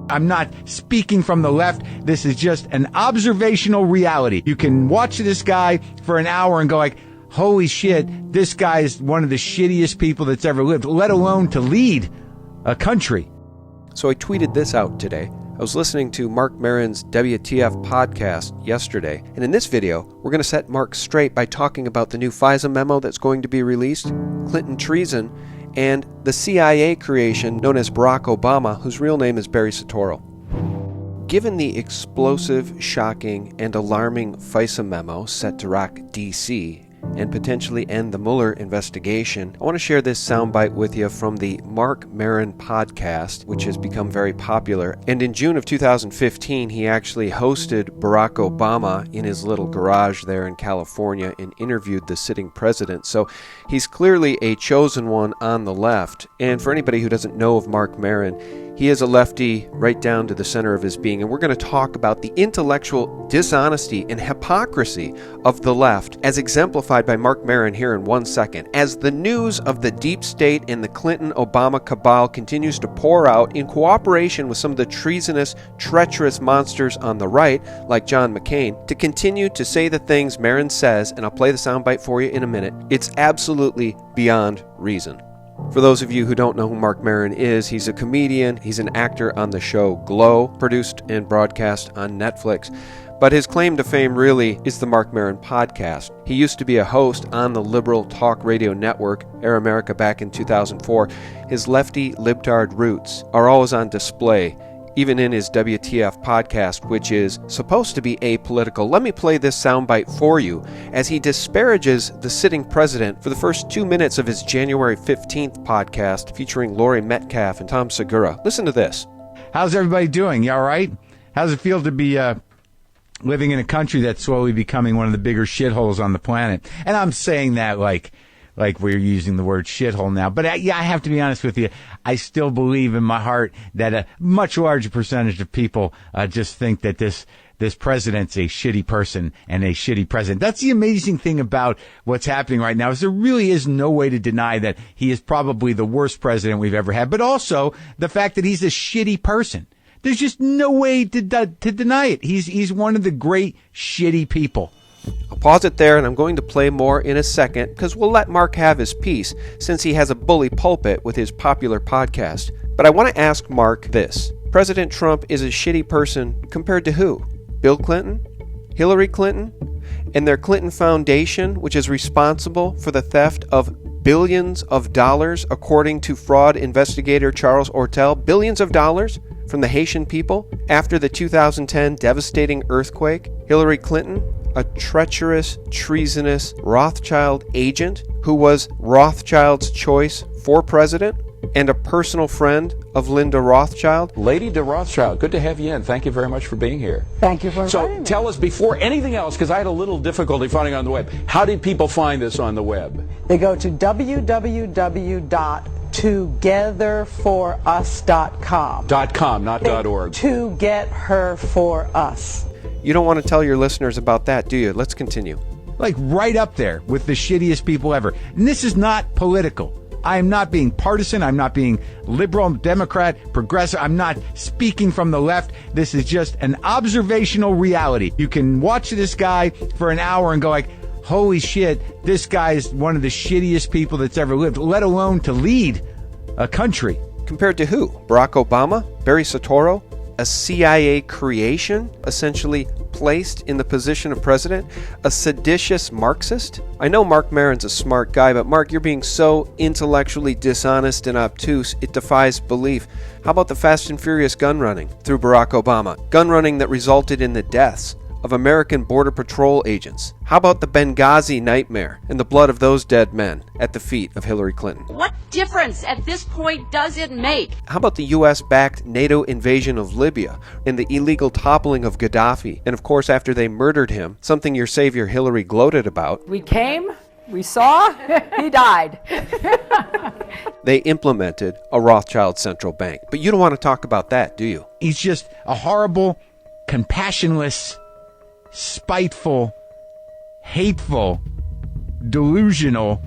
I'm not speaking from the left. This is just an observational reality. You can watch this guy for an hour and go like, holy shit, this guy is one of the shittiest people that's ever lived, let alone to lead a country. So I tweeted this out today. I was listening to Marc Maron's WTF podcast yesterday, and in this video, we're going to set Marc straight by talking about the new FISA memo that's going to be released, Clinton treason, and the CIA creation known as Barack Obama, whose real name is Barry Soetoro. Given the explosive, shocking, and alarming FISA memo set to rock D.C., and potentially end the Mueller investigation, I want to share this soundbite with you from the Marc Maron podcast, which has become very popular. And in June of 2015, he actually hosted Barack Obama in his little garage there in California and interviewed the sitting president. So he's clearly a chosen one on the left. And for anybody who doesn't know of Marc Maron, he is a lefty right down to the center of his being, and we're going to talk about the intellectual dishonesty and hypocrisy of the left as exemplified by Marc Maron here in 1 second. As the news of the deep state and the Clinton-Obama cabal continues to pour out in cooperation with some of the treasonous, treacherous monsters on the right, like John McCain, to continue to say the things Maron says, and I'll play the soundbite for you in a minute, it's absolutely beyond reason. For those of you who don't know who Marc Maron is, he's a comedian, he's an actor on the show Glow, produced and broadcast on Netflix. But his claim to fame really is the Marc Maron podcast. He used to be a host on the liberal talk radio network, Air America, back in 2004. His lefty libtard roots are always on display, even in his WTF podcast, which is supposed to be apolitical. Let me play this soundbite for you as he disparages the sitting president for the first 2 minutes of his January 15th podcast featuring Laurie Metcalf and Tom Segura. Listen to this. How's everybody doing? You all right? How's it feel to be living in a country that's slowly becoming one of the bigger shitholes on the planet? And I'm saying that like we're using the word shithole now. But I have to be honest with you. I still believe in my heart that a much larger percentage of people just think that this president's a shitty person and a shitty president. That's the amazing thing about what's happening right now is there really is no way to deny that he is probably the worst president we've ever had, but also the fact that he's a shitty person. There's just no way to deny it. He's one of the great shitty people. I'll pause it there, and I'm going to play more in a second because we'll let Marc have his piece since he has a bully pulpit with his popular podcast. But I want to ask Marc this. President Trump is a shitty person compared to who? Bill Clinton? Hillary Clinton? And their Clinton Foundation, which is responsible for the theft of billions of dollars, according to fraud investigator Charles Ortel, billions of dollars from the Haitian people after the 2010 devastating earthquake. Hillary Clinton, a treacherous, treasonous Rothschild agent who was Rothschild's choice for president and a personal friend of Linda Rothschild. Lady de Rothschild, good to have you in. Thank you very much for being here. Thank you for inviting me. So tell us, before anything else, because I had a little difficulty finding it on the web, how did people find this on the web? They go to www.togetherforus.com. .com, not .org. To get her for us. You don't want to tell your listeners about that, do you? Let's continue. Like right up there with the shittiest people ever. And this is not political. I am not being partisan. I'm not being liberal, Democrat, progressive. I'm not speaking from the left. This is just an observational reality. You can watch this guy for an hour and go like, holy shit, this guy is one of the shittiest people that's ever lived, let alone to lead a country. Compared to who? Barack Obama? Barry Soetoro? A CIA creation, essentially placed in the position of president? A seditious Marxist? I know Marc Maron's a smart guy, but Marc, you're being so intellectually dishonest and obtuse, it defies belief. How about the Fast and Furious gun running through Barack Obama? Gun running that resulted in the deaths of American Border Patrol agents? How about the Benghazi nightmare and the blood of those dead men at the feet of Hillary Clinton? What difference at this point does it make? How about the U.S.-backed NATO invasion of Libya and the illegal toppling of Gaddafi? And of course, after they murdered him, something your savior Hillary gloated about. We came, we saw, he died. They implemented a Rothschild central bank. But you don't want to talk about that, do you? He's just a horrible, compassionless, spiteful, hateful, delusional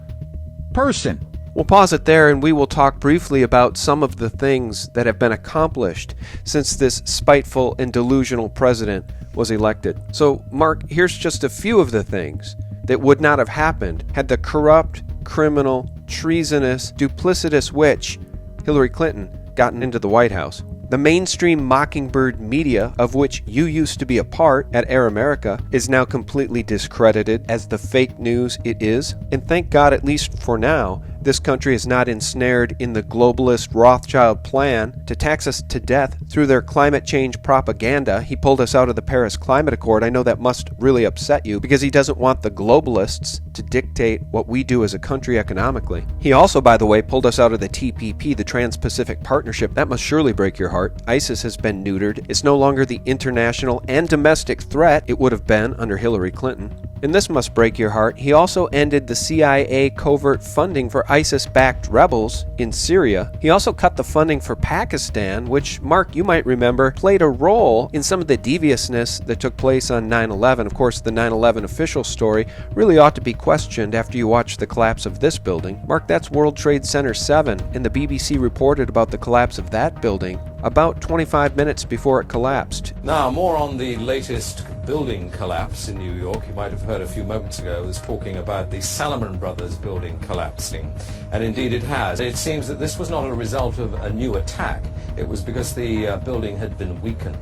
person. We'll pause it there and we will talk briefly about some of the things that have been accomplished since this spiteful and delusional president was elected. So, Mark, here's just a few of the things that would not have happened had the corrupt, criminal, treasonous, duplicitous witch, Hillary Clinton, gotten into the White House. The mainstream mockingbird media, of which you used to be a part at Air America, is now completely discredited as the fake news it is. And thank God, at least for now, this country is not ensnared in the globalist Rothschild plan to tax us to death through their climate change propaganda. He pulled us out of the Paris Climate Accord. I know that must really upset you because he doesn't want the globalists to dictate what we do as a country economically. He also, by the way, pulled us out of the TPP, the Trans-Pacific Partnership. That must surely break your heart. ISIS has been neutered. It's no longer the international and domestic threat it would have been under Hillary Clinton. And this must break your heart. He also ended the CIA covert funding for ISIS-backed rebels in Syria. He also cut the funding for Pakistan, which, Mark, you might remember, played a role in some of the deviousness that took place on 9/11. Of course, the 9/11 official story really ought to be questioned after you watch the collapse of this building. Mark, that's World Trade Center 7, and the BBC reported about the collapse of that building about 25 minutes before it collapsed. Now, more on the latest building collapse in New York. You might have heard a few moments ago I was talking about the Salomon Brothers building collapsing. And indeed it has. It seems that this was not a result of a new attack. It was because the building had been weakened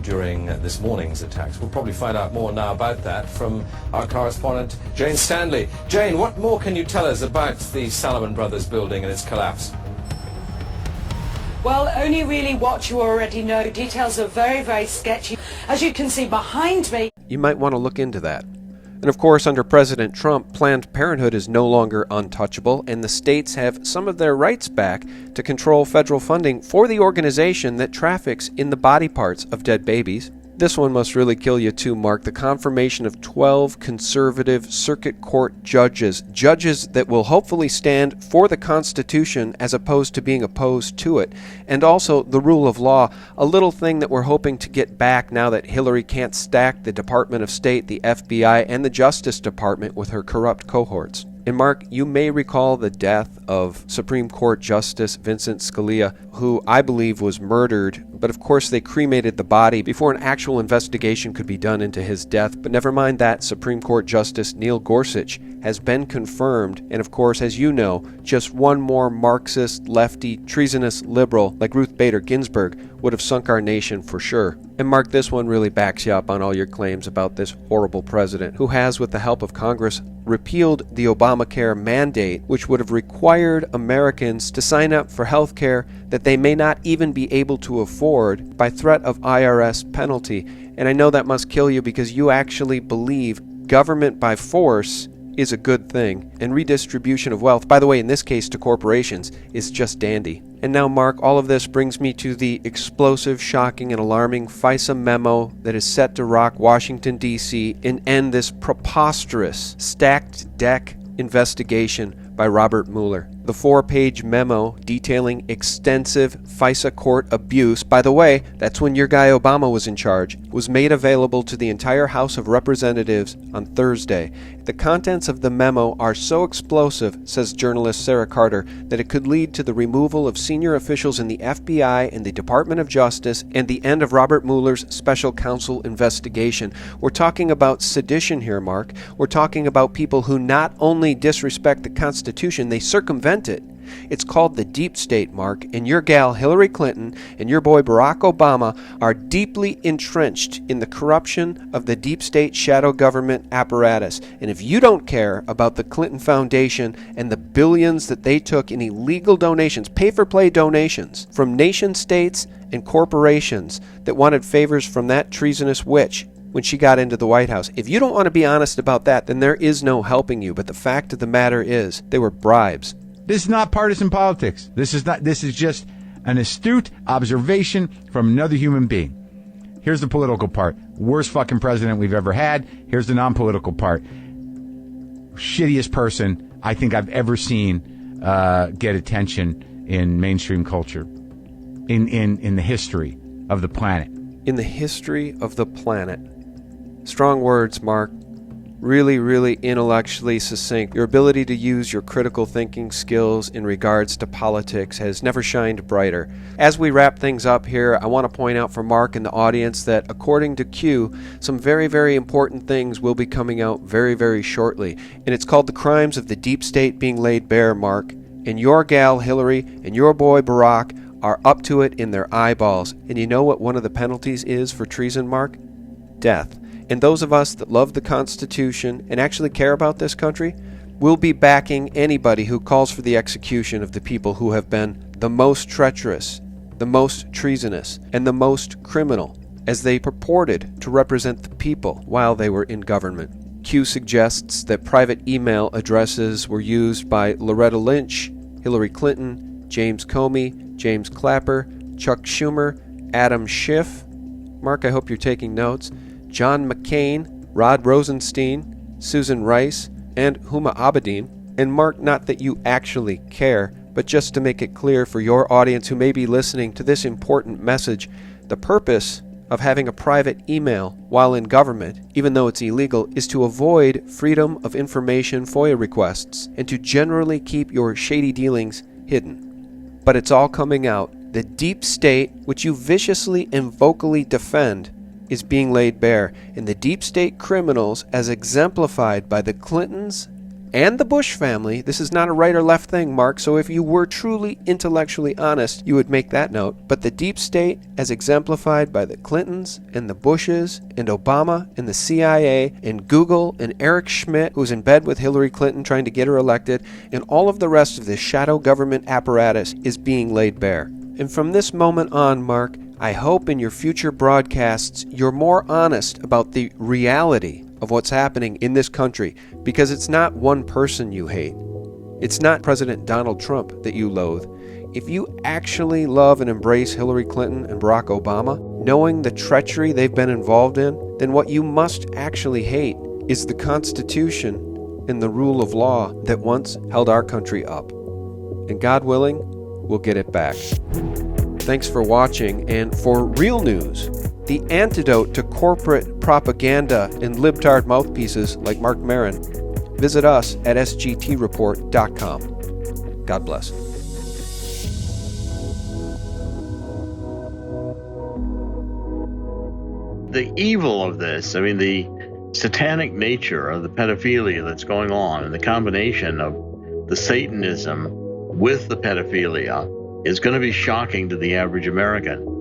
during this morning's attacks. We'll probably find out more now about that from our correspondent, Jane Stanley. Jane, what more can you tell us about the Salomon Brothers building and its collapse? Well, only really what you already know. Details are very, very sketchy. As you can see behind me. You might want to look into that. And of course, under President Trump, Planned Parenthood is no longer untouchable, and the states have some of their rights back to control federal funding for the organization that traffics in the body parts of dead babies. This one must really kill you too, Mark. The confirmation of 12 conservative circuit court judges that will hopefully stand for the Constitution as opposed to being opposed to it. And also the rule of law, a little thing that we're hoping to get back now that Hillary can't stack the Department of State, the FBI, and the Justice Department with her corrupt cohorts. And Mark, you may recall the death of Supreme Court Justice Vincent Scalia, who I believe was murdered, but of course they cremated the body before an actual investigation could be done into his death. But never mind that, Supreme Court Justice Neil Gorsuch has been confirmed, and of course, as you know, just one more Marxist, lefty, treasonous liberal like Ruth Bader Ginsburg would have sunk our nation for sure. And Mark, this one really backs you up on all your claims about this horrible president, who has, with the help of Congress, repealed the Obamacare mandate, which would have required Americans to sign up for health care that they may not even be able to afford by threat of IRS penalty. And I know that must kill you because you actually believe government by force is a good thing, and redistribution of wealth, by the way, in this case to corporations, is just dandy. And now, Mark, all of this brings me to the explosive, shocking, and alarming FISA memo that is set to rock Washington, D.C. and end this preposterous, stacked deck investigation by Robert Mueller. The 4-page memo detailing extensive FISA court abuse, by the way, that's when your guy Obama was in charge, was made available to the entire House of Representatives on Thursday. The contents of the memo are so explosive, says journalist Sarah Carter, that it could lead to the removal of senior officials in the FBI and the Department of Justice and the end of Robert Mueller's special counsel investigation. We're talking about sedition here, Mark. We're talking about people who not only disrespect the Constitution, they circumvent it. It's called the deep state, Mark, and your gal Hillary Clinton and your boy Barack Obama are deeply entrenched in the corruption of the deep state shadow government apparatus. And if you don't care about the Clinton Foundation and the billions that they took in illegal donations, pay-for-play donations from nation states and corporations that wanted favors from that treasonous witch when she got into the White House, if you don't want to be honest about that, then there is no helping you. But the fact of the matter is, they were bribes. This is not partisan politics. This is just an astute observation from another human being. Here's the political part. Worst fucking president we've ever had. Here's the non-political part. Shittiest person I think I've ever seen get attention in mainstream culture. In the history of the planet. In the history of the planet. Strong words, Mark. Really, really intellectually succinct. Your ability to use your critical thinking skills in regards to politics has never shined brighter. As we wrap things up here, I want to point out for Mark and the audience that according to Q, some very, very important things will be coming out very, very shortly. And it's called The Crimes of the Deep State Being Laid Bare, Mark. And your gal Hillary and your boy Barack are up to it in their eyeballs. And you know what one of the penalties is for treason, Mark? Death. And those of us that love the Constitution and actually care about this country will be backing anybody who calls for the execution of the people who have been the most treacherous, the most treasonous, and the most criminal, as they purported to represent the people while they were in government. Q suggests that private email addresses were used by Loretta Lynch, Hillary Clinton, James Comey, James Clapper, Chuck Schumer, Adam Schiff, Mark, I hope you're taking notes, John McCain, Rod Rosenstein, Susan Rice, and Huma Abedin. And Mark, not that you actually care, but just to make it clear for your audience who may be listening to this important message, the purpose of having a private email while in government, even though it's illegal, is to avoid Freedom of Information FOIA requests and to generally keep your shady dealings hidden. But it's all coming out. The deep state, which you viciously and vocally defend, is being laid bare, and the deep state criminals, as exemplified by the Clintons and the Bush family, this is not a right or left thing, Mark, so if you were truly intellectually honest, you would make that note, but the deep state, as exemplified by the Clintons and the Bushes and Obama and the CIA and Google and Eric Schmidt, who's in bed with Hillary Clinton trying to get her elected, and all of the rest of this shadow government apparatus is being laid bare. And from this moment on, Mark, I hope in your future broadcasts you're more honest about the reality of what's happening in this country, because it's not one person you hate. It's not President Donald Trump that you loathe. If you actually love and embrace Hillary Clinton and Barack Obama, knowing the treachery they've been involved in, then what you must actually hate is the Constitution and the rule of law that once held our country up. And God willing, we'll get it back. Thanks for watching, and for real news, the antidote to corporate propaganda and libtard mouthpieces like Marc Maron, visit us at sgtreport.com. God bless. The evil of this, I mean, the satanic nature of the pedophilia that's going on, and the combination of the Satanism with the pedophilia is going to be shocking to the average American.